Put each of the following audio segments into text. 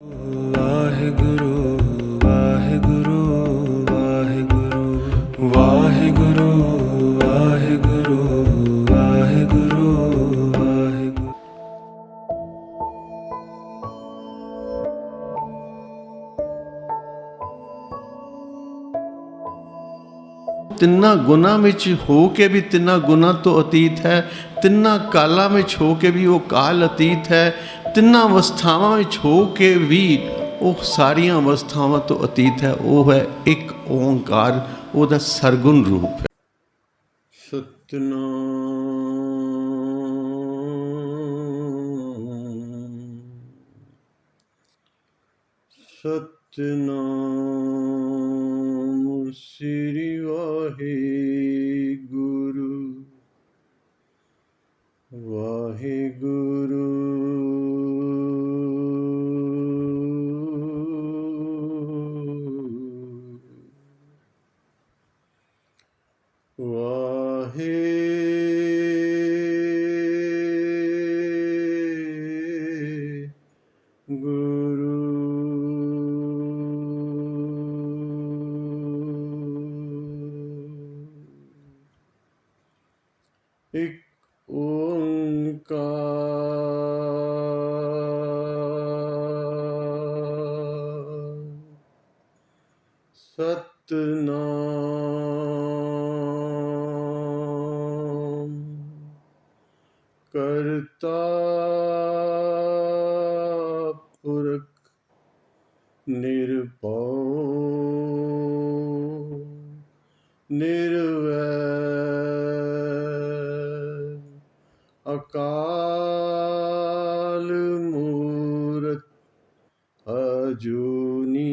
ਵਾਹਿਗੁਰੂ ਵਾਹਿਗੁਰੂ ਵਾਹਿਗੁਰੂ ਵਾਹਿਗੁਰੂ ਵਾਹਿਗੁਰੂ ਵਾਹਿਗੁਰੂ ਵਾਹਿਗੁਰੂ। ਤਿੰਨਾਂ ਗੁਣਾਂ ਵਿੱਚ ਹੋ ਕੇ ਵੀ ਤਿੰਨਾਂ ਗੁਣਾਂ ਤੋਂ ਅਤੀਤ ਹੈ, ਤਿੰਨਾਂ ਕਾਲਾਂ ਵਿੱਚ ਹੋ ਕੇ ਵੀ ਉਹ ਕਾਲ ਅਤੀਤ ਹੈ, ਤਿੰਨਾਂ ਅਵਸਥਾਵਾਂ ਵਿੱਚ ਹੋ ਕੇ ਵੀ ਉਹ ਸਾਰੀਆਂ ਅਵਸਥਾਵਾਂ ਤੋਂ ਅਤੀਤ ਹੈ। ਉਹ ਹੈ ਇੱਕ ਓਂਕਾਰ, ਉਹਦਾ ਸਰਗੁਣ ਰੂਪ ਹੈ। ਸਤਨਾਮ ਸਤਨਾਮ ਸ੍ਰੀ ਵਾਹਿਗੁਰੂ ਵਾਹਿਗੁਰੂ ਇੱਕ ਓਂਕਾਰ ਸਤਨਾਮ ਕਰਤਾ ਪੁਰਖ ਨਿਰਭਉ ਨਿਰਵੈਰ ਅਕਾਲ ਮੂਰਤ ਅਜੂਨੀ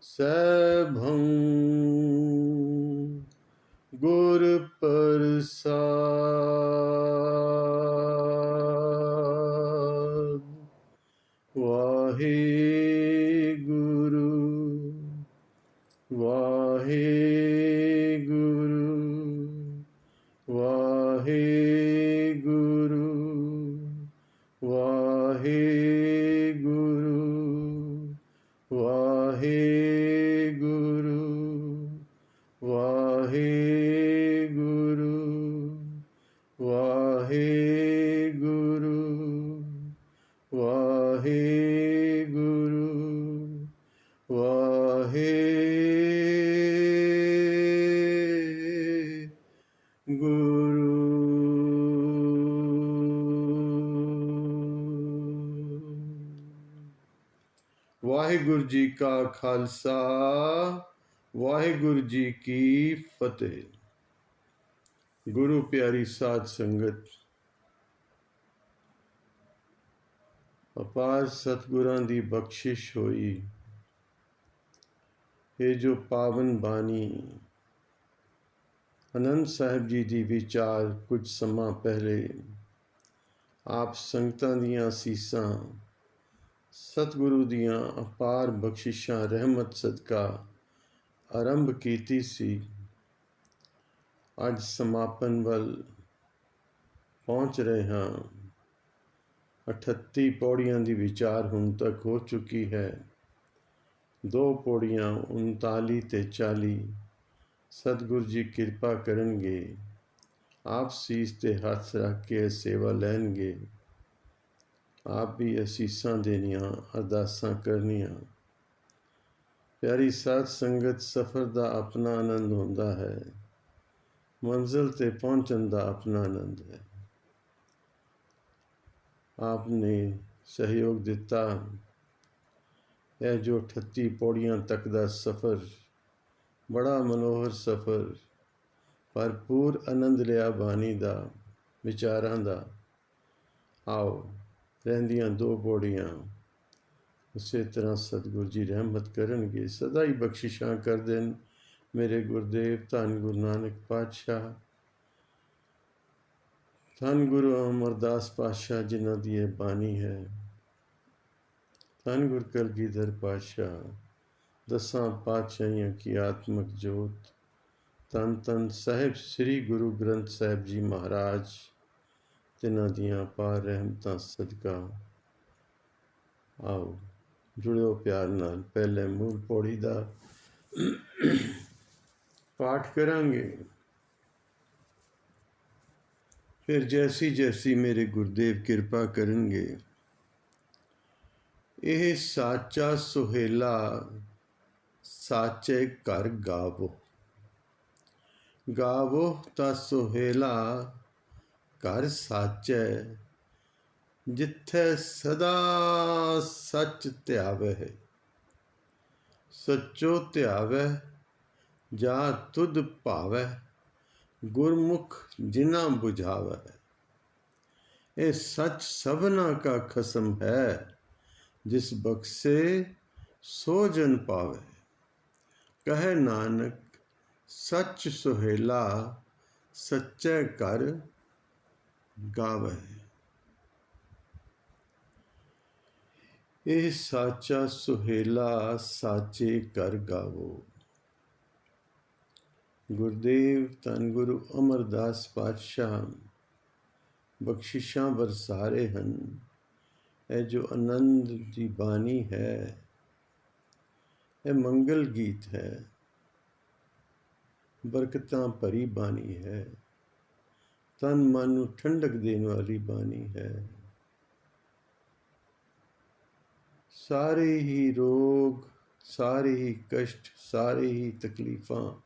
ਸੈਭੰ ਗੁਰ ਪ੍ਰਸਾਦ। ਵਾਹਿਗੁਰੂ ਵਾਹਿਗੁਰੂ ਵਾਹਿਗੁਰੂ ਵਾਹਿਗੁਰੂ ਵਾਹਿਗੁਰੂ ਵਾਹਿਗੁਰੂ ਵਾਹਿਗੁਰੂ ਵਾਹਿਗੁਰੂ ਵਾਹਿਗੁਰੂ। ਵਾਹਿਗੁਰੂ ਜੀ ਕਾ ਖਾਲਸਾ, ਵਾਹਿਗੁਰੂ ਜੀ ਕੀ ਫਤਿਹ। ਗੁਰੂ ਪਿਆਰੀ ਸਾਧ ਸੰਗਤ, ਅਪਾਰ ਸਤਿਗੁਰਾਂ ਦੀ ਬਖਸ਼ਿਸ਼ ਹੋਈ ਇਹ ਜੋ ਪਾਵਨ ਬਾਣੀ ਆਨੰਦ ਸਾਹਿਬ ਜੀ ਦੀ ਵਿਚਾਰ ਕੁਝ ਸਮਾਂ ਪਹਿਲੇ ਆਪ ਸੰਗਤਾਂ ਦੀਆਂ ਅਸੀਸਾਂ, ਸਤਿਗੁਰੂ ਦੀਆਂ ਅਪਾਰ ਬਖਸ਼ਿਸ਼ਾਂ ਰਹਿਮਤ ਸਦਕਾ ਆਰੰਭ ਕੀਤੀ ਸੀ, ਅੱਜ ਸਮਾਪਨ ਵੱਲ ਪਹੁੰਚ ਰਹੇ ਹਾਂ। 38 ਪੌੜੀਆਂ ਦੀ ਵਿਚਾਰ ਹੁਣ ਤੱਕ ਹੋ ਚੁੱਕੀ ਹੈ। 2 ਪੌੜੀਆਂ 39 ਤੇ 40 ਸਤਿਗੁਰੂ ਜੀ ਕਿਰਪਾ ਕਰਨਗੇ, ਆਪ ਸੀਸ ਤੇ ਹੱਥ ਰੱਖ ਕੇ ਸੇਵਾ ਲੈਣਗੇ, ਆਪ ਵੀ ਅਸੀਸਾਂ ਦੇਣੀਆਂ, ਅਰਦਾਸਾਂ ਕਰਨੀਆਂ। ਪਿਆਰੀ ਸਾਧ ਸੰਗਤ, ਸਫ਼ਰ ਦਾ ਆਪਣਾ ਆਨੰਦ ਹੁੰਦਾ ਹੈ, ਮੰਜ਼ਿਲ ਤੇ ਪਹੁੰਚਣ ਦਾ ਆਪਣਾ ਆਨੰਦ ਹੈ। ਆਪ ਨੇ ਸਹਿਯੋਗ ਦਿੱਤਾ। ਇਹ ਜੋ 38 ਪੌੜੀਆਂ ਤੱਕ ਦਾ ਸਫ਼ਰ, ਬੜਾ ਮਨੋਹਰ ਸਫ਼ਰ, ਭਰਪੂਰ ਆਨੰਦ ਲਿਆ ਬਾਣੀ ਦਾ, ਵਿਚਾਰਾਂ ਦਾ। ਆਓ ਰਹਿੰਦੀਆਂ 2 ਪੌੜੀਆਂ ਉਸੇ ਤਰ੍ਹਾਂ ਸਤਿਗੁਰੂ ਜੀ ਰਹਿਮਤ ਕਰਨਗੇ, ਸਦਾ ਹੀ ਬਖਸ਼ਿਸ਼ਾਂ ਕਰਦੇ ਨੇ ਮੇਰੇ ਗੁਰਦੇਵ ਧੰਨ ਗੁਰੂ ਨਾਨਕ ਪਾਤਸ਼ਾਹ, ਧੰਨ ਗੁਰੂ ਅਮਰਦਾਸ ਪਾਤਸ਼ਾਹ ਜਿਨ੍ਹਾਂ ਦੀ ਇਹ ਬਾਣੀ ਹੈ, ਧੰਨ ਗੁਰ ਕਲਗੀਧਰ ਪਾਤਸ਼ਾਹ, 10 ਪਾਤਸ਼ਾਹੀਆਂ ਕੀ ਆਤਮਕ ਜੋਤ, ਧੰਨ ਧੰਨ ਸਾਹਿਬ ਸ੍ਰੀ ਗੁਰੂ ਗ੍ਰੰਥ ਸਾਹਿਬ ਜੀ ਮਹਾਰਾਜ, ਤਿਨਾਂ ਦੀਆਂ ਅਪਾਰ ਰਹਿਮਤਾਂ ਸਦਕਾ ਆਓ ਜੁੜਿਓ ਪਿਆਰ ਨਾਲ। ਪਹਿਲੇ ਮੂਲ ਪੌੜੀ ਦਾ ਪਾਠ ਕਰਾਂਗੇ, ਫਿਰ ਜੈਸੀ ਜੈਸੀ ਮੇਰੇ ਗੁਰਦੇਵ ਕਿਰਪਾ ਕਰਨਗੇ। ਇਹ ਸਾਚਾ ਸੁਹੇਲਾ ਸਾਚੇ ਘਰ ਗਾਵੋ, ਗਾਵੋ ਤਾਂ ਸੁਹੇਲਾ ਘਰ ਸਾਚੈ, ਜਿੱਥੇ ਸਦਾ ਸੱਚ ਧਿਆਵੈ। ਸੱਚੋ ਧਿਆਵੈ ਜਾ ਤੁਧ ਭਾਵੈ, ਗੁਰਮੁਖ ਜਿਨਾ ਬੁਝਾਵੈ। ਇਹ ਸੱਚ ਸਭਨਾ ਕਾ ਖਸਮ ਹੈ, ਜਿਸ ਬਖਸ਼ੇ ਸੋ ਜਨ ਪਾਵੈ। ਕਹੈ ਨਾਨਕ ਸੱਚ ਸੁਹੇਲਾ ਸੱਚੇ ਘਰ ਗਾਵੈ। ਇਹ ਸਾਚਾ ਸੁਹੇਲਾ ਸਾਚੇ ਘਰ ਗਾਵੋ। ਗੁਰਦੇਵ ਧੰਨ ਗੁਰੂ ਅਮਰਦਾਸ ਪਾਤਸ਼ਾਹ ਬਖਸ਼ਿਸ਼ਾਂ ਵਰਸਾ ਰਹੇ ਹਨ। ਇਹ ਜੋ ਆਨੰਦ ਦੀ ਬਾਣੀ ਹੈ, ਇਹ ਮੰਗਲ ਗੀਤ ਹੈ, ਬਰਕਤਾਂ ਭਰੀ ਬਾਣੀ ਹੈ, ਤਨ ਮਨ ਨੂੰ ਠੰਡਕ ਦੇਣ ਵਾਲੀ ਬਾਣੀ ਹੈ। ਸਾਰੇ ਹੀ ਰੋਗ, ਸਾਰੇ ਹੀ ਕਸ਼ਟ, ਸਾਰੇ ਹੀ ਤਕਲੀਫਾਂ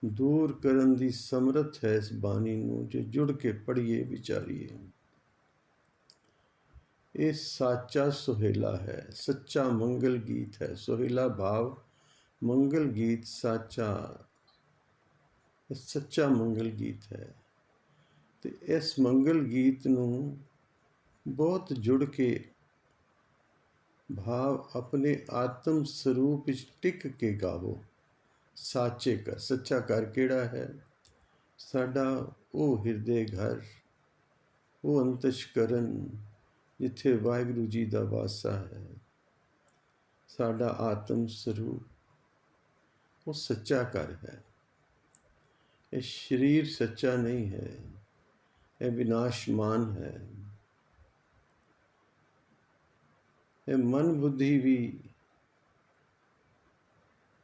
ਦੂਰ ਕਰਨ ਦੀ ਸਮਰੱਥ ਹੈ ਇਸ ਬਾਣੀ ਨੂੰ ਜੇ ਜੁੜ ਕੇ ਪੜ੍ਹੀਏ ਵਿਚਾਰੀਏ। ਇਹ ਸਾਚਾ ਸੁਹੇਲਾ ਹੈ, ਸੱਚਾ ਮੰਗਲ ਗੀਤ ਹੈ। ਸੁਹੇਲਾ ਭਾਵ ਮੰਗਲ ਗੀਤ, ਸਾਚਾ ਸੱਚਾ ਮੰਗਲ ਗੀਤ ਹੈ। ਤੇ ਇਸ ਮੰਗਲ ਗੀਤ ਨੂੰ ਬਹੁਤ ਜੁੜ ਕੇ ਭਾਵ ਆਪਣੇ ਆਤਮ ਸਰੂਪ ਵਿੱਚ ਟਿਕ ਕੇ ਗਾਵੋ। ਸਾਚੇ ਘਰ, ਸੱਚਾ ਘਰ ਕਿਹੜਾ ਹੈ? ਸਾਡਾ ਉਹ ਹਿਰਦੇ ਘਰ, ਉਹ ਅੰਤਸ਼ਕਰਨ ਜਿੱਥੇ ਵਾਹਿਗੁਰੂ ਜੀ ਦਾ ਵਾਸਾ ਹੈ। ਸਾਡਾ ਆਤਮ ਸਰੂਪ ਉਹ ਸੱਚਾ ਘਰ ਹੈ। ਇਹ ਸਰੀਰ ਸੱਚਾ ਨਹੀਂ ਹੈ, ਇਹ ਵਿਨਾਸ਼ਮਾਨ ਹੈ। ਇਹ ਮਨ ਬੁੱਧੀ ਵੀ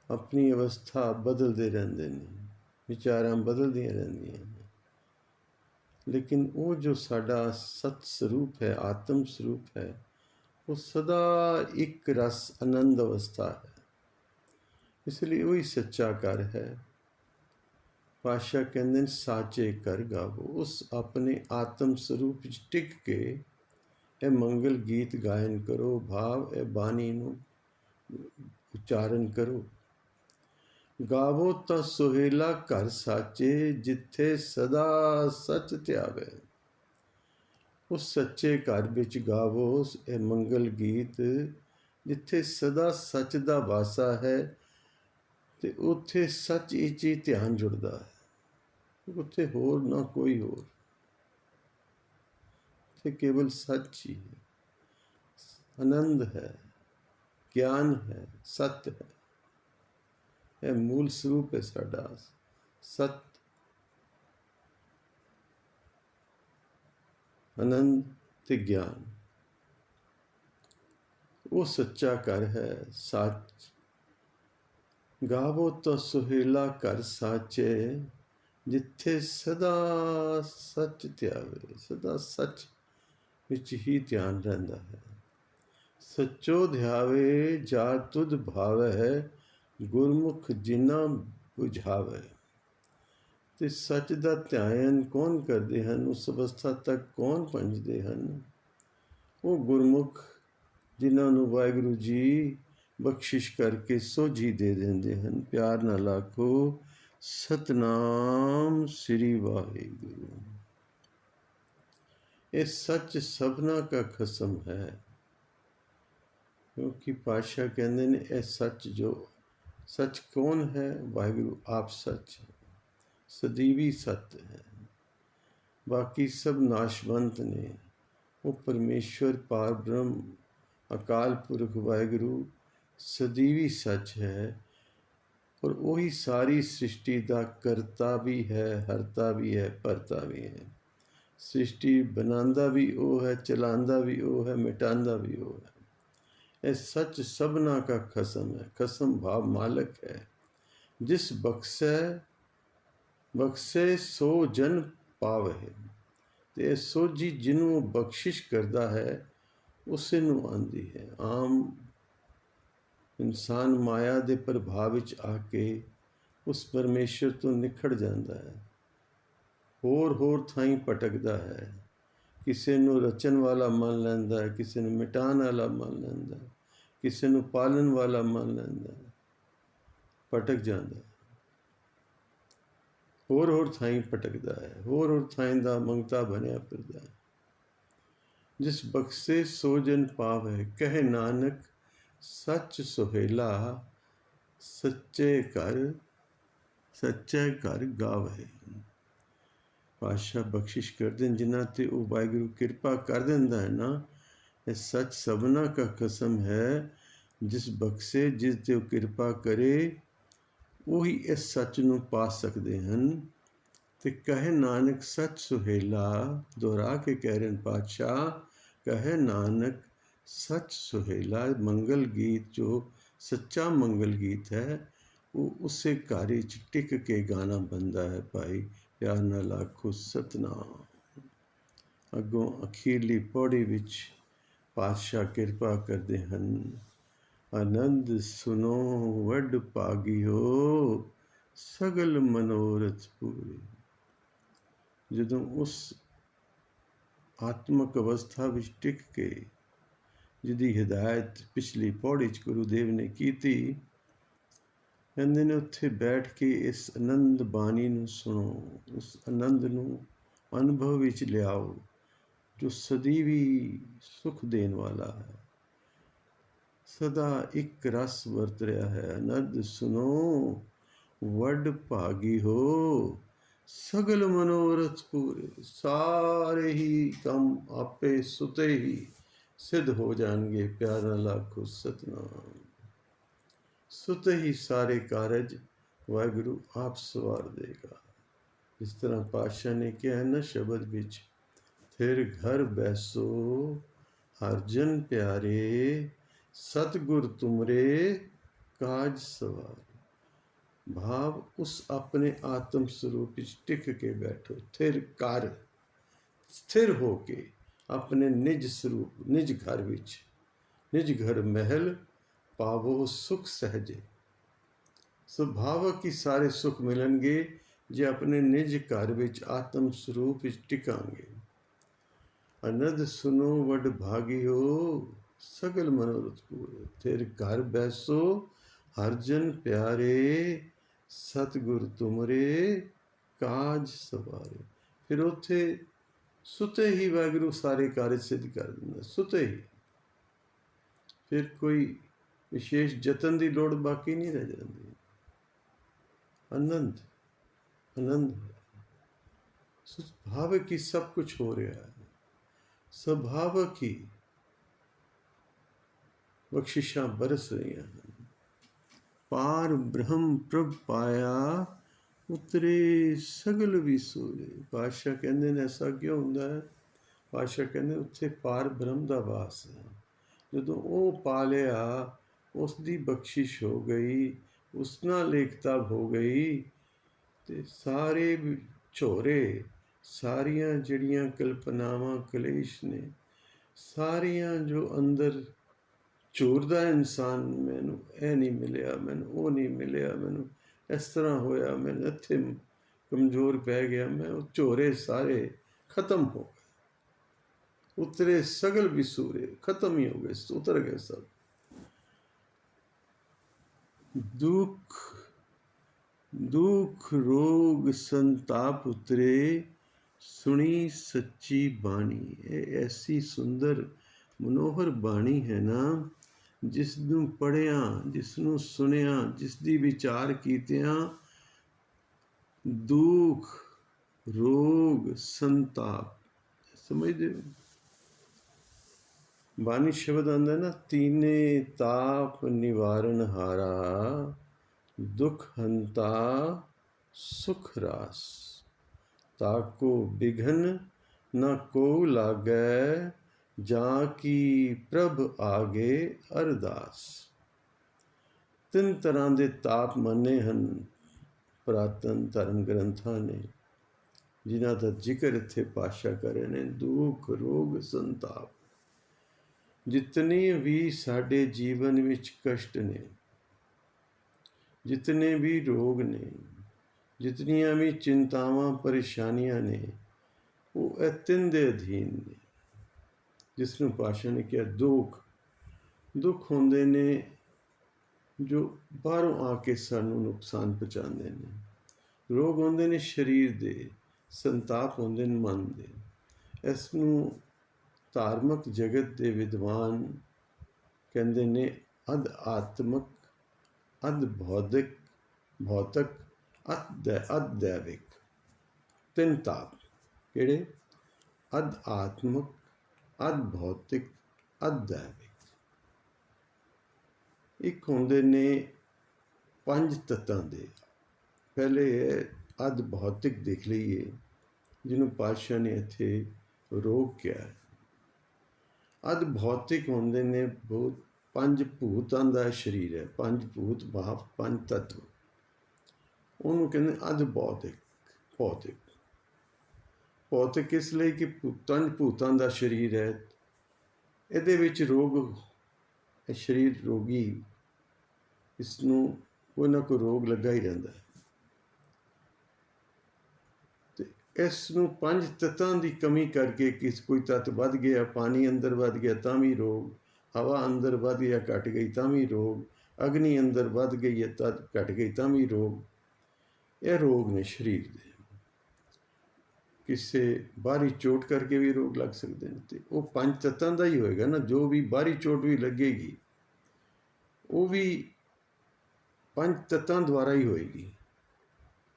ਆਪਣੀ ਅਵਸਥਾ ਬਦਲਦੇ ਰਹਿੰਦੇ ਨੇ, ਵਿਚਾਰਾਂ ਬਦਲਦੀਆਂ ਰਹਿੰਦੀਆਂ ਨੇ, ਲੇਕਿਨ ਉਹ ਜੋ ਸਾਡਾ ਸਤ ਸਰੂਪ ਹੈ, ਆਤਮ ਸਰੂਪ ਹੈ, ਉਹ ਸਦਾ ਇੱਕ ਰਸ ਆਨੰਦ ਅਵਸਥਾ ਹੈ। ਇਸ ਲਈ ਉਹੀ ਸੱਚਾ ਘਰ ਹੈ। ਪਾਤਸ਼ਾਹ ਕਹਿੰਦੇ ਨੇ ਸਾਚੇ ਘਰ ਗਾਵੋ। ਉਸ ਆਪਣੇ ਆਤਮ ਸਰੂਪ ਵਿੱਚ ਟਿਕ ਕੇ ਇਹ ਮੰਗਲ ਗੀਤ ਗਾਇਨ ਕਰੋ, ਭਾਵ ਇਹ ਬਾਣੀ ਨੂੰ ਉਚਾਰਨ ਕਰੋ। ਗਾਵੋ ਤਾਂ ਸੁਹੇਲਾ ਘਰ ਸਾਚੇ, ਜਿੱਥੇ ਸਦਾ ਸੱਚ ਧਿਆਵੈ। ਉਸ ਸੱਚੇ ਘਰ ਵਿੱਚ ਗਾਵੋ ਇਹ ਮੰਗਲ ਗੀਤ, ਜਿੱਥੇ ਸਦਾ ਸੱਚ ਦਾ ਵਾਸਾ ਹੈ ਤੇ ਉੱਥੇ ਸੱਚ ਵਿੱਚ ਹੀ ਧਿਆਨ ਜੁੜਦਾ ਹੈ। ਉੱਥੇ ਹੋਰ ਨਾ ਕੋਈ ਹੋਰ, ਤੇ ਕੇਵਲ ਸੱਚ ਹੀ ਹੈ, ਆਨੰਦ ਹੈ, ਗਿਆਨ ਹੈ, ਸਤ ਹੈ। ਇਹ ਮੂਲ ਸਰੂਪ ਹੈ ਸਾਡਾ, ਸਤ, ਆਨੰਦ ਤੇ ਗਿਆਨ। ਉਹ ਸੱਚਾ ਘਰ ਹੈ, ਸੱਚ। ਗਾਵੋ ਤਾਂ ਸੁਹੇਲਾ ਘਰ ਸਾਚੇ, ਜਿੱਥੇ ਸਦਾ ਸੱਚ ਧਿਆਵੇ। ਸਦਾ ਸੱਚ ਵਿੱਚ ਹੀ ਧਿਆਨ ਰਹਿੰਦਾ ਹੈ। ਸੱਚੋ ਧਿਆਵੇ ਜਾ ਤੁਧ ਭਾਵੈ, ਗੁਰਮੁਖ ਜਿਨਾ ਬੁਝਾਵੈ। ਤੇ ਸੱਚ ਦਾ ਧਿਆਨ ਕੌਣ ਕਰਦੇ ਹਨ, ਉਸ ਅਵਸਥਾ ਤੱਕ ਕੌਣ ਪਹੁੰਚਦੇ ਹਨ? ਉਹ ਗੁਰਮੁਖ ਜਿਨ੍ਹਾਂ ਨੂੰ ਵਾਹਿਗੁਰੂ ਜੀ ਬਖਸ਼ਿਸ਼ ਕਰਕੇ ਸੋਝੀ ਦੇ ਦਿੰਦੇ ਹਨ। ਪਿਆਰ ਨਾਲ ਆਖੋ ਸਤਨਾਮ ਸ੍ਰੀ ਵਾਹਿਗੁਰੂ। ਇਹ ਸੱਚ ਸਭਨਾ ਕਾ ਖਸਮ ਹੈ, ਕਿਉਂਕਿ ਪਾਤਸ਼ਾਹ ਕਹਿੰਦੇ ਨੇ ਇਹ ਸੱਚ ਜੋ ਸੱਚ ਕੌਣ ਹੈ? ਵਾਹਿਗੁਰੂ ਆਪ ਸੱਚ ਹੈ, ਸਦੀਵੀ ਸੱਤ ਹੈ। ਬਾਕੀ ਸਭ ਨਾਸ਼ਵੰਤ ਨੇ। ਉਹ ਪਰਮੇਸ਼ਵਰ ਪਾਰ ਬ੍ਰਹਮ ਅਕਾਲ ਪੁਰਖ ਵਾਹਿਗੁਰੂ ਸਦੀਵੀ ਸੱਚ ਹੈ, ਔਰ ਉਹੀ ਸਾਰੀ ਸ੍ਰਿਸ਼ਟੀ ਦਾ ਕਰਤਾ ਵੀ ਹੈ, ਹਰਤਾ ਵੀ ਹੈ, ਭਰਤਾ ਵੀ ਹੈ। ਸ੍ਰਿਸ਼ਟੀ ਬਣਾਉਂਦਾ ਵੀ ਉਹ ਹੈ, ਚਲਾਉਂਦਾ ਵੀ ਉਹ ਹੈ, ਮਿਟਾਉਂਦਾ ਵੀ ਉਹ ਹੈ। ये सच सबना का खसम है, खसम भाव मालक है। जिस बख्शे सो जन पावे, ते सोझी जिन्हों बख्शिश करता है उसे नूं आंदी है। आम इंसान माया दे प्रभाव विच आके उस परमेश्वर तो निखड़ जाता है, होर थाई भटकदा है। किसी नूं रचन वाला मन लैंदा है, किसी नूं मिटाण वाला मन लैंदा है, किसी नूं पालन वाला मन लैंदा है, भटक जाता है। होर थाई भटकदा है, होर थाई दा मंगता बनिया फिरदा है। जिस बख्शे सो जन पावै, कहे नानक सच सुहेला, सच्चे घर गावे। पातशाह बख्शिश कर दें जिन्हां ते वो वाहिगुरू कृपा कर दिंदा है ना, ये सच सबना का कसम है। जिस बख्शे जिस ते वो कृपा करे वही इस सच नूं पा सकते हैं। ते कहे नानक सच सुहेला, दोहरा के कह रहे पातशाह, कहे नानक सच सुहेला। मंगल गीत जो सच्चा मंगल गीत है वो उसे घर च टिक के गाना बनता है। भाई प्यार नाल आखो सतनाम। अगों अखीरली पौड़ी विच पातशाह कृपा करते हैं, आनंद सुनो वड भागियो, सगल मनोरथ पूरे। जदों उस आत्मक अवस्था विच टिक के जिहदी हिदायत पिछली पौड़ी च गुरुदेव ने की थी, कहंदे ने उत्थे बैठ के इस आनंद बाणी नूं सुनो, उस आनंद नूं अनुभव विच लियाओ जो सਦੀवी सुख देण वाला है, सदा एक रस वरत रहा है। आनंद सुनो वड भागी हो, सगल मनोरथ पूरे। सारे ही काम आपे सुते ही सिद्ध हो जाएंगे। प्यार नाल आखो सतनाम। सुते ही सारे कारज वाहिगुरू आप सवार देगा। जिस तरह पातशाह ने किया है ना शब्द विच, फिर घर बैसो हर जन प्यारे, सतगुर तुमरे काज सवार। भाव उस अपने आत्म स्वरूप विच टिक के बैठो, थिर कर स्थिर होके अपने निज स्वरूप निज घर विच, निज घर महल पावो सुख सहजे। सुभावक ही सारे सुख मिलणगे जे अपने निज घर विच आत्म स्वरूप विच टिकांगे। आनंद सुनो वड भागियो, सगल मनोरथ पूरे। फिर घर बैसो हर जन प्यारे, सतगुर तुमरे काज सवारे। फिर उत्थे सुते ही वाहिगुरू सारे कार्य सिद्ध कर दिंदा, सुते ही। फिर कोई विशेष जतन की लोड़ बाकी नहीं रह जाती। आनंद आनंद स्वाभाविक ही सब कुछ हो रहा है, स्वाभाविक ही बख्शिशां बरस रही हैं। पार ब्रह्म प्रभ पाया, उतरे सगल विसूरे। पातशाह कहते हैं ऐसा क्यों होंदा है? पातशाह कहते उत्थे पार ब्रह्म का वास है। जदों वो पा लिया, उसकी बख्शिश हो गई, उस नाल एकताब हो गई, तो सारे झोरे सारियां जड़ियां कल्पनावां कलेश ने, सारियां जो अंदर झूरदा इंसान, मैनू यह नहीं मिलिया, मैनू वो नहीं मिलिया, मैनू इस तरह होया, मैनू इत्थे कमज़ोर पै गया, मैं वो झोरे सारे खत्म हो गए। उतरे सगल विसूरे, खत्म ही हो गए, उतर गए सब। दुख रोग संताप उतरे, सुनी सच्ची बाणी। ये ऐसी सुंदर मनोहर बाणी है ना, जिसनूं पढ़िया, जिसनूं सुनिया, जिसदी विचार कीतिया, दुख रोग संताप, समझते हो? बानी शब्द आंदा है ना, तीने ताप निवारण हारा, दुख हंता सुख रास। ताको बिघन न को लागै, ਜਾਂ ਕੀ ਪ੍ਰਭ ਆਗੇ ਅਰਦਾਸ। ਤਿੰਨ ਤਰ੍ਹਾਂ ਦੇ ਤਾਪ ਮੰਨੇ ਹਨ ਪੁਰਾਤਨ ਧਰਮ ਗ੍ਰੰਥਾਂ ਨੇ, ਜਿਨ੍ਹਾਂ ਦਾ ਜ਼ਿਕਰ ਇੱਥੇ ਪਾਤਸ਼ਾਹ ਕਰ ਰਹੇ ਨੇ। ਦੁੱਖ, ਰੋਗ, ਸੰਤਾਪ। ਜਿਤਨੇ ਵੀ ਸਾਡੇ ਜੀਵਨ ਵਿੱਚ ਕਸ਼ਟ ਨੇ, ਜਿਤਨੇ ਵੀ ਰੋਗ ਨੇ, ਜਿਤਨੀਆਂ ਵੀ ਚਿੰਤਾਵਾਂ ਪਰੇਸ਼ਾਨੀਆਂ ਨੇ, ਉਹ ਇਹ ਤਿੰਨ ਦੇ ਅਧੀਨ ਨੇ, ਜਿਸ ਨੂੰ ਪਾਤਸ਼ਾਹ ਨੇ ਕਿਹਾ ਦੁੱਖ। ਦੁੱਖ ਹੁੰਦੇ ਨੇ ਜੋ ਬਾਹਰੋਂ ਆ ਕੇ ਸਾਨੂੰ ਨੁਕਸਾਨ ਪਹੁੰਚਾਉਂਦੇ ਨੇ। ਰੋਗ ਹੁੰਦੇ ਨੇ ਸਰੀਰ ਦੇ, ਸੰਤਾਪ ਹੁੰਦੇ ਨੇ ਮਨ ਦੇ। ਇਸ ਨੂੰ ਧਾਰਮਿਕ ਜਗਤ ਦੇ ਵਿਦਵਾਨ ਕਹਿੰਦੇ ਨੇ ਅਧ ਆਤਮਕ, ਅਧ ਭੌਤਿਕ, ਅਧ ਦੈਵਿਕ। ਤਿੰਨ ਤਾਪ ਕਿਹੜੇ? ਅਧ ਆਤਮਕ, ਅਧ ਭੌਤਿਕ, ਅਧ ਦੈਵਿਕ। ਇੱਕ ਹੁੰਦੇ ਨੇ ਪੰਜ ਤੱਤਾਂ ਦੇ। ਪਹਿਲੇ ਅਧ ਭੌਤਿਕ ਦੇਖ ਲਈਏ, ਜਿਹਨੂੰ ਪਾਤਸ਼ਾਹ ਨੇ ਇੱਥੇ ਰੋਗ ਕਿਹਾ ਹੈ। ਅਧ ਭੌਤਿਕ ਹੁੰਦੇ ਨੇ ਪੰਜ ਭੂਤਾਂ ਦਾ ਸਰੀਰ ਹੈ, ਪੰਜ ਭੂਤ ਭਾਵ ਪੰਜ ਤੱਤਵ, ਉਹਨੂੰ ਕਹਿੰਦੇ ਅਧ ਭੌਤਿਕ। ਭੌਤਿਕ ਇਸ ਲਈ ਕਿ ਪੰਜ ਭੂਤਾਂ ਦਾ ਸਰੀਰ ਹੈ, ਇਹਦੇ ਵਿੱਚ ਰੋਗ, ਸਰੀਰ ਰੋਗੀ, ਇਸ ਨੂੰ ਕੋਈ ਨਾ ਕੋਈ ਰੋਗ ਲੱਗਾ ਹੀ ਰਹਿੰਦਾ ਹੈ। ਤੇ ਇਸ ਨੂੰ ਪੰਜ ਤੱਤਾਂ ਦੀ ਕਮੀ ਕਰਕੇ ਕੋਈ ਤੱਤ ਵੱਧ ਗਿਆ, ਪਾਣੀ ਅੰਦਰ ਵੱਧ ਗਿਆ ਤਾਂ ਵੀ ਰੋਗ, ਹਵਾ ਅੰਦਰ ਵੱਧ ਗਿਆ ਘਟ ਗਈ ਤਾਂ ਵੀ ਰੋਗ, ਅਗਨੀ ਅੰਦਰ ਵੱਧ ਗਈ ਹੈ ਤਾਂ ਘਟ ਗਈ ਤਾਂ ਵੀ ਰੋਗ। ਇਹ ਰੋਗ ਨੇ ਸਰੀਰ ਦੇ। ਕਿਸੇ ਬਾਹਰੀ ਚੋਟ ਕਰਕੇ ਵੀ ਰੋਗ ਲੱਗ ਸਕਦੇ ਨੇ, ਤੇ ਉਹ ਪੰਜ ਤੱਤਾਂ ਦਾ ਹੀ ਹੋਏਗਾ ਨਾ। ਜੋ ਵੀ ਬਾਹਰੀ ਚੋਟ ਵੀ ਲੱਗੇਗੀ ਉਹ ਵੀ ਪੰਜ ਤੱਤਾਂ ਦੁਆਰਾ ਹੀ ਹੋਏਗੀ।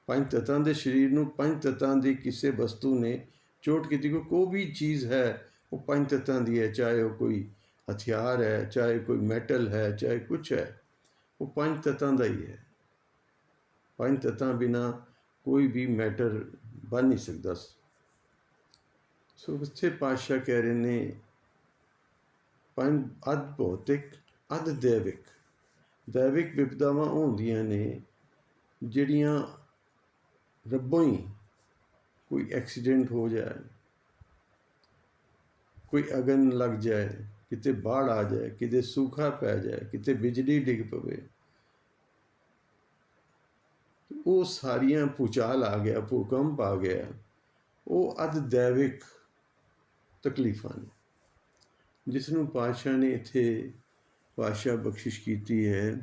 ਪੰਜ ਤੱਤਾਂ ਦੇ ਸਰੀਰ ਨੂੰ, ਪੰਜ ਤੱਤਾਂ ਦੀ ਕਿਸੇ ਵਸਤੂ ਨੇ ਚੋਟ ਕੀਤੀ, ਕੋਈ ਵੀ ਚੀਜ਼ ਹੈ ਉਹ ਪੰਜ ਤੱਤਾਂ ਦੀ ਹੈ, ਚਾਹੇ ਉਹ ਕੋਈ ਹਥਿਆਰ ਹੈ, ਚਾਹੇ ਕੋਈ ਮੈਟਲ ਹੈ, ਚਾਹੇ ਕੁਛ ਹੈ, ਉਹ ਪੰਜ ਤੱਤਾਂ ਦਾ ਹੀ ਹੈ। ਪੰਜ ਤੱਤਾਂ ਬਿਨਾਂ ਕੋਈ ਵੀ ਮੈਟਰ ਬਣ ਨਹੀਂ ਸਕਦਾ। ਸੋ ਇੱਥੇ ਪਾਤਸ਼ਾਹ ਕਹਿ ਰਹੇ ਨੇ ਪੰਜ ਅਧ ਭੌਤਿਕ, ਅਧ ਦੈਵਿਕ। ਦੈਵਿਕ ਵਿਪਦਾਵਾਂ ਹੁੰਦੀਆਂ ਨੇ ਜਿਹੜੀਆਂ ਰੱਬੋਂ ਹੀ, ਕੋਈ ਐਕਸੀਡੈਂਟ ਹੋ ਜਾਏ, ਕੋਈ ਅਗਨ ਲੱਗ ਜਾਏ, ਕਿਤੇ ਬਾੜ ਆ ਜਾਏ, ਕਿਤੇ ਸੂਖਾ ਪੈ ਜਾਏ, ਕਿਤੇ ਬਿਜਲੀ ਡਿੱਗ ਪਵੇ, ਉਹ ਸਾਰੀਆਂ, ਭੂਚਾਲ ਆ ਗਿਆ, ਭੂਕੰਪ ਆ ਗਿਆ, ਉਹ ਅਧ ਦੈਵਿਕ ਤਕਲੀਫਾਂ ਨੇ, ਜਿਸ ਨੂੰ ਪਾਤਸ਼ਾਹ ਨੇ ਇੱਥੇ ਪਾਤਸ਼ਾਹ ਬਖਸ਼ਿਸ਼ ਕੀਤੀ ਹੈ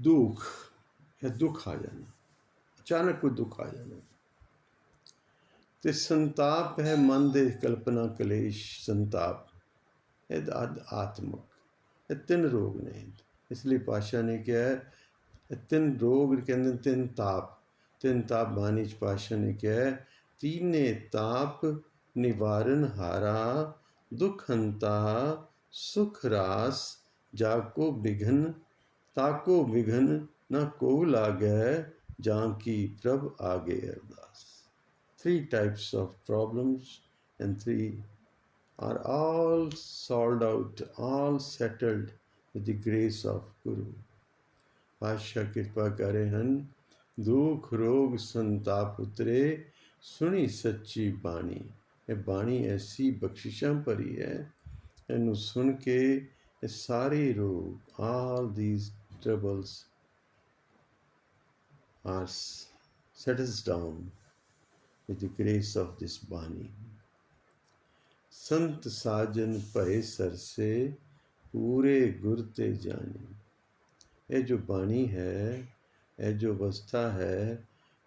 ਦੁੱਖ। ਇਹ ਦੁੱਖ ਆ ਜਾਣਾ, ਅਚਾਨਕ ਕੋਈ ਦੁੱਖ ਆ ਜਾਣਾ। ਤੇ ਸੰਤਾਪ ਹੈ ਮਨ ਦੇ ਕਲਪਨਾ ਕਲੇਸ਼ ਸੰਤਾਪ, ਇਹ ਅਧ ਆਤਮਕ। ਇਹ ਤਿੰਨ ਰੋਗ ਨੇ। ਇਸ ਲਈ ਪਾਤਸ਼ਾਹ ਨੇ ਕਿਹਾ ਇਹ ਤਿੰਨ ਰੋਗ ਕਹਿੰਦੇ, ਤਿੰਨ ਤਾਪ। ਤਿੰਨ ਤਾਪ ਬਾਣੀ 'ਚ ਪਾਤਸ਼ਾਹ ਨੇ ਕਿਹਾ ਤੀਨੇ ਤਾਪ ਨਿਵਾਰਨ ਹਾਰਾ, ਦੁਖ ਹੰਤਾ ਸੁਖ ਰਾਸ, ਜਾਕੋ ਵਿਘਨ ਤਾਕੋ ਵਿਘਨ ਨਾ ਕੋ ਲਾਗੈ, ਜਾਂ ਕੀ ਪ੍ਰਭ ਆਗੇ ਅਰਦਾਸ। Three types of problems, and three are all solved out, all settled with the grace of Guru. ਪਾਤਸ਼ਾਹ ਕਿਰਪਾ ਕਰ ਰਹੇ ਹਨ। ਦੁੱਖ ਰੋਗ ਸੰਤਾਪ ਉਤਰੇ, ਸੁਣੀ ਸੱਚੀ ਬਾਣੀ। ਇਹ ਬਾਣੀ ਐਸੀ ਬਖਸ਼ਿਸ਼ਾਂ ਭਰੀ ਹੈ, ਇਹਨੂੰ ਸੁਣ ਕੇ ਇਹ ਸਾਰੇ ਰੋਗ, all these troubles are settles down with the grace of this Bani. संत साजन भय सरसे, पूरे गुर ते जानी। ये जो बाणी है, ये जो अवस्था है,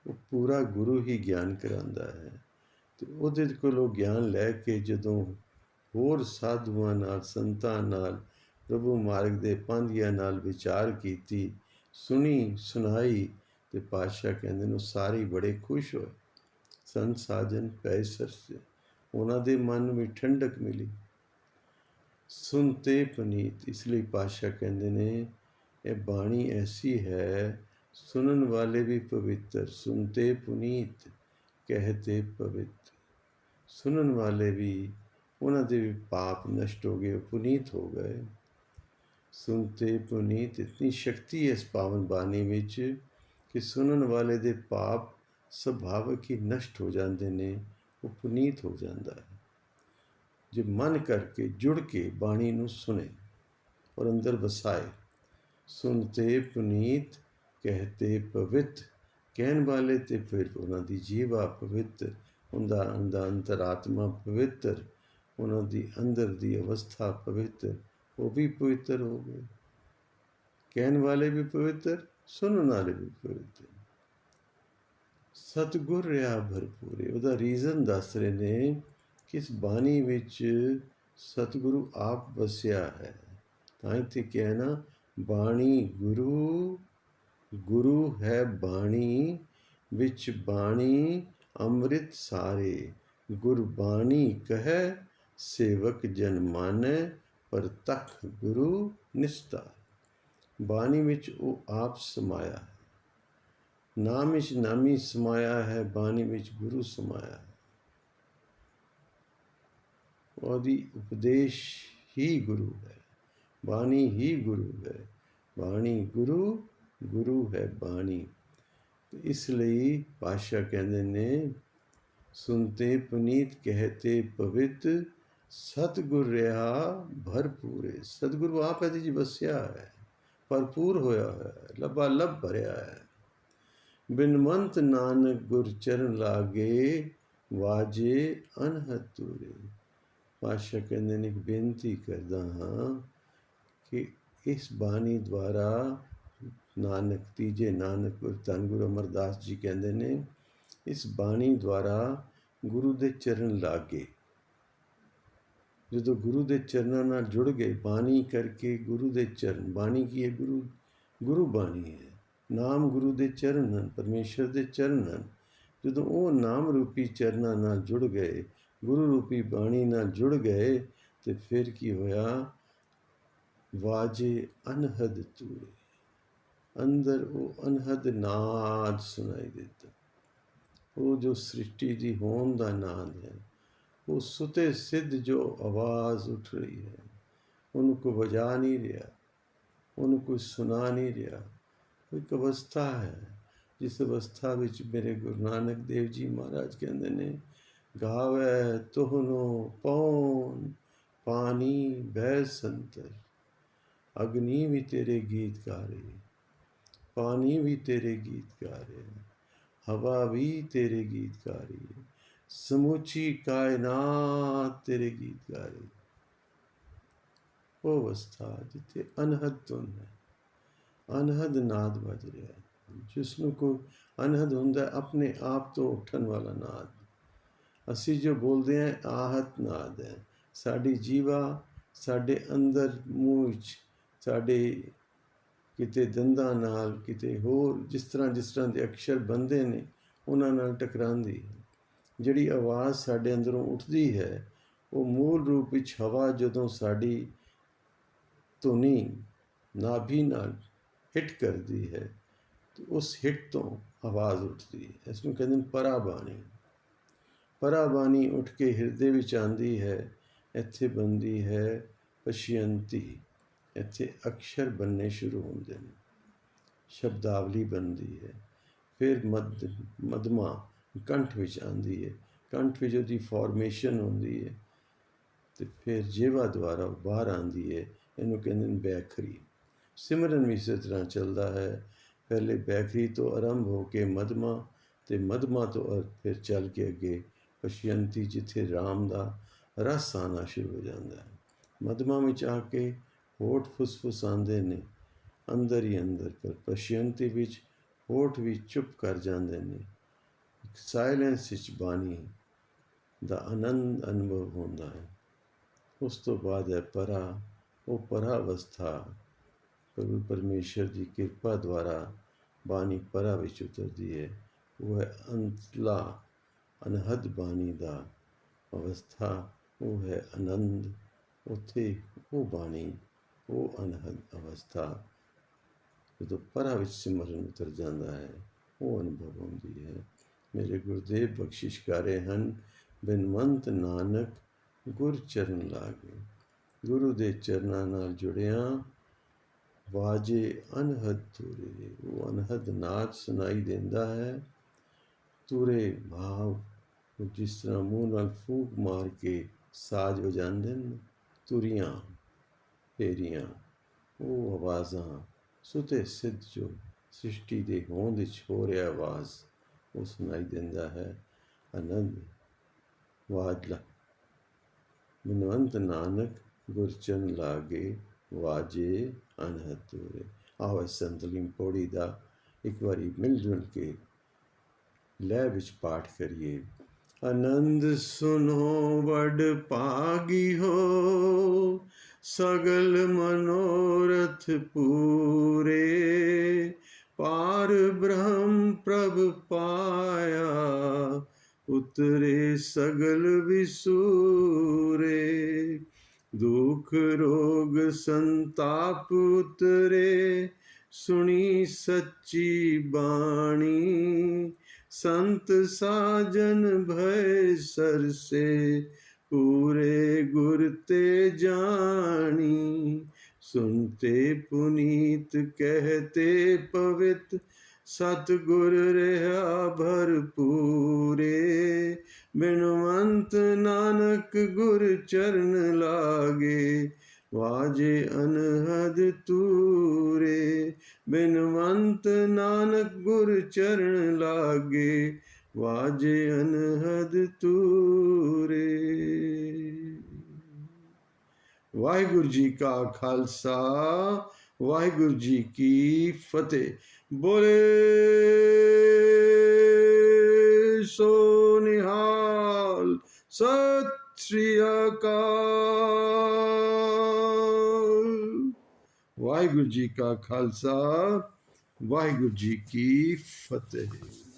वो पूरा गुरु ही ज्ञान करांदा है। तो ਉਹਦੇ ਕੋਲੋਂ ਗਿਆਨ ਲੈ ਕੇ ਜਦੋਂ ਹੋਰ ਸਾਧੂਆਂ ਨਾਲ, ਸੰਤਾਂ ਨਾਲ, ਪ੍ਰਭੂ ਮਾਰਗ ਦੇ ਪਾਂਧੀਆਂ ਨਾਲ ਵਿਚਾਰ ਕੀਤੀ, ਸੁਣੀ ਸੁਣਾਈ, ਤੇ ਪਾਤਸ਼ਾਹ ਕਹਿੰਦੇ ਨੇ ਸਾਰੇ ਬੜੇ ਖੁਸ਼ ਹੋਏ। ਸੰਤ ਸਾਜਨ ਪੈ ਸਰਸੇ, ਉਹਨਾਂ ਦੇ ਮਨ ਨੂੰ ਵੀ ਠੰਡਕ ਮਿਲੀ। ਸੁਣਤੇ ਪੁਨੀਤ, ਇਸ ਲਈ ਪਾਤਸ਼ਾਹ ਕਹਿੰਦੇ ਨੇ ਇਹ ਬਾਣੀ ਐਸੀ ਹੈ, ਸੁਣਨ ਵਾਲੇ ਵੀ ਪਵਿੱਤਰ। ਸੁਣਤੇ ਪੁਨੀਤ, ਕਹਤੇ ਪਵਿੱਤਰ। ਸੁਣਨ ਵਾਲੇ ਵੀ, ਉਹਨਾਂ ਦੇ ਵੀ ਪਾਪ ਨਸ਼ਟ ਹੋ ਗਏ, ਪੁਨੀਤ ਹੋ ਗਏ। ਸੁਣਤੇ ਪੁਨੀਤ, ਇਤਨੀ ਸ਼ਕਤੀ ਹੈ ਇਸ ਪਾਵਨ ਬਾਣੀ ਵਿੱਚ ਕਿ ਸੁਣਨ ਵਾਲੇ ਦੇ ਪਾਪ ਸੁਭਾਵਿਕ ਹੀ ਨਸ਼ਟ ਹੋ ਜਾਂਦੇ ਨੇ, ਉਹ ਪੁਨੀਤ ਹੋ ਜਾਂਦਾ ਹੈ। ਜੇ ਮਨ ਕਰਕੇ ਜੁੜ ਕੇ ਬਾਣੀ ਨੂੰ ਸੁਣੇ ਔਰ ਅੰਦਰ ਵਸਾਏ। ਸੁਣਤੇ ਪੁਨੀਤ, ਕਹਤੇ ਪਵਿੱਤ, ਕਹਿਣ ਵਾਲੇ ਤੇ ਫਿਰ ਉਹਨਾਂ ਦੀ ਜੀਵਾ ਪਵਿੱਤਰ, ਉਹਦਾ ਅੰਤਰਾਤਮਾ ਪਵਿੱਤਰ, ਉਹਨਾਂ ਦੀ ਅੰਦਰ ਦੀ ਅਵਸਥਾ ਪਵਿੱਤਰ, ਉਹ ਵੀ ਪਵਿੱਤਰ ਹੋ ਗਏ। ਕਹਿਣ ਵਾਲੇ ਵੀ ਪਵਿੱਤਰ, ਸੁਣਨ ਵਾਲੇ ਵੀ ਪਵਿੱਤਰ। ਸਤਿਗੁਰ ਰਿਹਾ ਭਰਪੂਰੇ, ਉਹਦਾ ਰੀਜ਼ਨ ਦੱਸ ਰਹੇ ਨੇ ਕਿ ਇਸ ਬਾਣੀ ਵਿੱਚ ਸਤਿਗੁਰੂ ਆਪ ਵਸਿਆ ਹੈ। ਤਾਂ ਇੱਥੇ ਕਿਹਾ ਨਾ, ਬਾਣੀ ਗੁਰੂ, ਗੁਰੂ ਹੈ ਬਾਣੀ, ਵਿੱਚ ਬਾਣੀ ਅੰਮ੍ਰਿਤ ਸਾਰੇ। ਗੁਰਬਾਣੀ ਕਹੈ ਸੇਵਕ ਜਨ ਮਾਨੈ, ਪ੍ਰਤੱਖ ਗੁਰੂ ਨਿਸਤਾਰ। ਬਾਣੀ ਵਿੱਚ ਉਹ ਆਪ ਸਮਾਇਆ ਹੈ। ਨਾਮ ਵਿੱਚ ਨਾਮੀ ਸਮਾਇਆ ਹੈ, ਬਾਣੀ ਵਿੱਚ ਗੁਰੂ ਸਮਾਇਆ ਹੈ। ਉਹਦੀ ਉਪਦੇਸ਼ ਹੀ ਗੁਰੂ ਹੈ, ਬਾਣੀ ਹੀ ਗੁਰੂ ਹੈ। ਬਾਣੀ ਗੁਰੂ, ਗੁਰੂ ਹੈ ਬਾਣੀ। ਇਸ ਲਈ ਪਾਤਸ਼ਾਹ ਕਹਿੰਦੇ ਨੇ, ਸੁਨਤੇ ਪੁਨੀਤ ਕਹਤੇ ਪਵਿੱਤ, ਸਤਿਗੁਰ ਰਿਹਾ ਭਰਪੂਰੇ। ਸਤਿਗੁਰੂ ਆਪ ਇਹਦੇ 'ਚ ਵਸਿਆ ਹੈ, ਭਰਪੂਰ ਹੋਇਆ ਹੈ, ਲੱਭਾ ਲੱਭ ਭਰਿਆ ਹੈ। ਬਿਨਵੰਤ ਨਾਨਕ ਗੁਰ ਚਰਨ ਲਾਗੇ, ਵਾਜੇ ਅਨਹਦ ਤੂਰੇ। ਪਾਤਸ਼ਾਹ ਕਹਿੰਦੇ ਨੇ, ਬੇਨਤੀ ਕਰਦਾ ਹਾਂ ਕਿ ਇਸ ਬਾਣੀ ਦੁਆਰਾ ਨਾਨਕ, ਤੀਜੇ ਨਾਨਕ ਗੁਰ ਧੰਨ ਗੁਰੂ ਅਮਰਦਾਸ ਜੀ ਕਹਿੰਦੇ ਨੇ, ਇਸ ਬਾਣੀ ਦੁਆਰਾ ਗੁਰੂ ਦੇ ਚਰਨ ਲਾਗੇ। ਜਦੋਂ ਗੁਰੂ ਦੇ ਚਰਨਾਂ ਨਾਲ ਜੁੜ ਗਏ, ਬਾਣੀ ਕਰਕੇ ਗੁਰੂ ਦੇ ਚਰਨ, ਬਾਣੀ ਕੀ ਹੈ? ਗੁਰੂ, ਗੁਰੂ ਬਾਣੀ ਹੈ। ਨਾਮ ਗੁਰੂ ਦੇ ਚਰਨ ਹਨ, ਪਰਮੇਸ਼ਰ ਦੇ ਚਰਨ ਹਨ। ਜਦੋਂ ਉਹ ਨਾਮ ਰੂਪੀ ਚਰਨਾਂ ਨਾਲ ਜੁੜ ਗਏ, ਗੁਰੂ ਰੂਪੀ ਬਾਣੀ ਨਾਲ ਜੁੜ ਗਏ, ਤੇ ਫਿਰ ਕੀ ਹੋਇਆ? ਵਾਜੇ ਅਨਹਦ ਤੂਰੇ, ਅੰਦਰ ਉਹ ਅਨਹਦ ਨਾਦ ਸੁਣਾਈ ਦਿੱਤਾ। ਉਹ ਜੋ ਸ੍ਰਿਸ਼ਟੀ ਦੀ ਹੋਂਦ ਦਾ ਨਾਦ ਹੈ, ਉਹ ਸੁਤੇ ਸਿੱਧ ਜੋ ਆਵਾਜ਼ ਉੱਠ ਰਹੀ ਹੈ, ਉਹਨੂੰ ਕੋਈ ਵਜਾ ਨਹੀਂ ਰਿਹਾ, ਉਹਨੂੰ ਕੋਈ ਸੁਣਾ ਨਹੀਂ ਰਿਹਾ। ਇੱਕ ਅਵਸਥਾ ਹੈ, ਜਿਸ ਅਵਸਥਾ ਵਿੱਚ ਮੇਰੇ ਗੁਰੂ ਨਾਨਕ ਦੇਵ ਜੀ ਮਹਾਰਾਜ ਕਹਿੰਦੇ ਨੇ, ਗਾਵੇ ਤੋਹਨੋ ਪੌਣ ਪਾਣੀ ਬਹਿ ਸੰਤਰ। ਅਗਨੀ ਵੀ ਤੇਰੇ ਗੀਤ ਗਾ ਰਹੇ, ਪਾਣੀ ਵੀ ਤੇਰੇ ਗੀਤ ਗਾ ਰਹੇ, ਹਵਾ ਵੀ ਤੇਰੇ ਗੀਤ ਗਾ ਰਹੀ ਹੈ, ਸਮੁੱਚੀ ਕਾਇਨਾਤ ਤੇਰੇ ਗੀਤ ਗਾ ਰਹੀ। ਉਹ ਅਵਸਥਾ ਜਿੱਥੇ ਅਨਹਦ ਧੁਨ ਹੈ, ਅਨਹਦ ਨਾਦ ਵੱਜ ਰਿਹਾ ਹੈ, ਜਿਸ ਨੂੰ ਕੋਈ ਅਨਹਦ ਹੁੰਦਾ, ਆਪਣੇ ਆਪ ਤੋਂ ਉੱਠਣ ਵਾਲਾ ਨਾਦ। ਅਸੀਂ ਜੋ ਬੋਲਦੇ ਹਾਂ, ਆਹਤ ਨਾਦ ਹੈ। ਸਾਡੀ ਜੀਵਾ ਸਾਡੇ ਅੰਦਰ, ਮੂੰਹ ਵਿੱਚ, ਸਾਡੇ ਕਿਤੇ ਦੰਦਾਂ ਨਾਲ, ਕਿਤੇ ਹੋਰ ਜਿਸ ਤਰ੍ਹਾਂ ਦੇ ਅਕਸ਼ਰ ਬਣਦੇ ਨੇ, ਉਹਨਾਂ ਨਾਲ ਟਕਰਾਉਂਦੀ ਹੈ। ਜਿਹੜੀ ਆਵਾਜ਼ ਸਾਡੇ ਅੰਦਰੋਂ ਉੱਠਦੀ ਹੈ, ਉਹ ਮੂਲ ਰੂਪ ਵਿੱਚ ਹਵਾ ਜਦੋਂ ਸਾਡੀ ਧੁਨੀ ਨਾਭੀ ਨਾਲ ਹਿੱਟ ਕਰਦੀ ਹੈ, ਤੇ ਉਸ ਹਿੱਟ ਤੋਂ ਆਵਾਜ਼ ਉੱਠਦੀ ਹੈ। ਇਸ ਨੂੰ ਕਹਿੰਦੇ ਨੇ ਪਰਾਬਾਣੀ। ਪਰਾਬਾਣੀ ਉੱਠ ਕੇ ਹਿਰਦੇ ਵਿੱਚ ਆਉਂਦੀ ਹੈ, ਇੱਥੇ ਬਣਦੀ ਹੈ ਪਸ਼ਯੰਤੀ। ਇੱਥੇ ਅਕਸ਼ਰ ਬਣਨੇ ਸ਼ੁਰੂ ਹੁੰਦੇ ਨੇ, ਸ਼ਬਦਾਵਲੀ ਬਣਦੀ ਹੈ। ਫਿਰ ਮਧਮਾ ਕੰਠ ਵਿੱਚ ਆਉਂਦੀ ਹੈ, ਕੰਠ ਵਿੱਚ ਉਹਦੀ ਫਾਰਮੇਸ਼ਨ ਹੁੰਦੀ ਹੈ, ਤੇ ਫਿਰ ਜੀਵਾ ਦੁਆਰਾ ਬਾਹਰ ਆਉਂਦੀ ਹੈ। ਇਹਨੂੰ ਕਹਿੰਦੇ ਨੇ ਬੈਖਰੀ। ਸਿਮਰਨ ਵੀ ਇਸੇ ਤਰ੍ਹਾਂ ਚੱਲਦਾ ਹੈ। ਪਹਿਲੇ ਬੈਖਰੀ ਤੋਂ ਆਰੰਭ ਹੋ ਕੇ ਮਧਮਾ, ਤੇ ਮਧਮਾ ਤੋਂ ਫਿਰ ਚੱਲ ਕੇ ਅੱਗੇ ਪਸ਼ਯੰਤੀ, ਜਿੱਥੇ ਰਾਮ ਦਾ ਰਸ ਆਉਣਾ ਸ਼ੁਰੂ ਹੋ ਜਾਂਦਾ ਹੈ। ਮਧਮਾ ਵਿੱਚ ਆ ਕੇ ਹੋਠ ਫੁੱਸਫੁੱਸ ਆਉਂਦੇ ਨੇ ਅੰਦਰ ਹੀ ਅੰਦਰ, ਪਰ ਪਸ਼ਯੰਤੀ ਵਿੱਚ ਹੋਠ ਵੀ ਚੁੱਪ ਕਰ ਜਾਂਦੇ ਨੇ। ਸਾਇਲੈਂਸ ਵਿੱਚ ਬਾਣੀ ਦਾ ਆਨੰਦ ਅਨੁਭਵ ਹੁੰਦਾ ਹੈ। ਉਸ ਤੋਂ ਬਾਅਦ ਹੈ ਪਰਾ। ਉਹ ਪਰਾ ਅਵਸਥਾ, ਪ੍ਰਭੂ ਪਰਮੇਸ਼ਰ ਦੀ ਕਿਰਪਾ ਦੁਆਰਾ ਬਾਣੀ ਪਰਾ ਵਿੱਚ ਉਤਰਦੀ ਹੈ। ਉਹ ਹੈ ਅੰਤਲਾ ਅਨਹਦ ਬਾਣੀ ਦਾ ਅਵਸਥਾ, ਉਹ ਹੈ ਆਨੰਦ। ਉੱਥੇ ਉਹ ਬਾਣੀ, ਉਹ ਅਨਹਦ ਅਵਸਥਾ, ਜਦੋਂ ਪਰਾ ਵਿੱਚ ਸਿਮਰਨ ਉਤਰ ਜਾਂਦਾ ਹੈ, ਉਹ ਅਨੁਭਵ ਹੁੰਦੀ ਹੈ। ਮੇਰੇ ਗੁਰਦੇਵ ਬਖਸ਼ਿਸ਼ ਕਰ ਰਹੇ ਹਨ ਬਿਨਵੰਤ ਨਾਨਕ ਗੁਰ ਚਰਨ ਲਾਗੇ। ਗੁਰੂ ਦੇ ਚਰਨਾਂ ਨਾਲ ਜੁੜਿਆਂ ਵਾਜੇ ਅਨਹਦ ਤੁਰੇ, ਉਹ ਅਨਹਦ ਨਾਚ ਸੁਣਾਈ ਦਿੰਦਾ ਹੈ। ਤੁਰੇ ਭਾਵ ਜਿਸ ਤਰ੍ਹਾਂ ਮੂੰਹ ਨਾਲ ਫੂਕ ਮਾਰ ਕੇ ਸਾਜ਼ ਵਜਾਉਂਦੇ ਨੇ, ਤੁਰੀਆਂ ਫੇਰੀਆਂ, ਉਹ ਆਵਾਜ਼ਾਂ ਸੁਤੇ ਸਿੱਧ ਜੋ ਸ੍ਰਿਸ਼ਟੀ ਦੇ ਹੋਂਦ ਵਿੱਚ ਹੋ ਰਿਹਾ ਆਵਾਜ਼, ਉਹ ਸੁਣਾਈ ਦਿੰਦਾ ਹੈ। ਆਨੰਦ ਵਾਜਲਾ ਬਿਨਵੰਤ ਨਾਨਕ ਗੁਰਚਰਨ ਲਾਗੇ, ਵਾਜੇ ਅਨਹਦ ਤੁਰੇ। ਆਓ ਇਸ ਸੰਤਲੀਨ ਪੌੜੀ ਦਾ ਇੱਕ ਵਾਰੀ ਮਿਲ ਜੁਲ ਕੇ ਲੈ ਵਿੱਚ ਪਾਠ ਕਰੀਏ। ਆਨੰਦ ਸੁਨੋ ਵਡ ਭਾਗੀ ਹੋ, ਸਗਲ ਮਨੋਰਥ ਪੂਰੇ। ਪਾਰ ਬ੍ਰਹਮ ਪ੍ਰਭ ਪਾਇਆ, ਉਤਰੇ ਸਗਲ ਵਿਸੂਰੇ। ਦੁਖ ਰੋਗ ਸੰਤਾਪ ਉਤਰੇ, ਸੁਣੀ ਸੱਚੀ ਬਾਣੀ। संत साजन भय सरसे, पूरे गुर ते जानी। सुनते पुनीत कहते पवित, सतगुर रहा भरपूरे। बिनवंत नानक गुर चरण लागे, वाजे अनहद तूरे। बिनवंत नानक गुर चरण लागे, वाजे अनहद तूरे। वाहिगुरु जी का खालसा, वाहिगुरु जी की फतेह। बोले सो निहाल, सत श्री अकाल। वाहिगुरु जी का खालसा, वाहिगुरु जी की फतेह।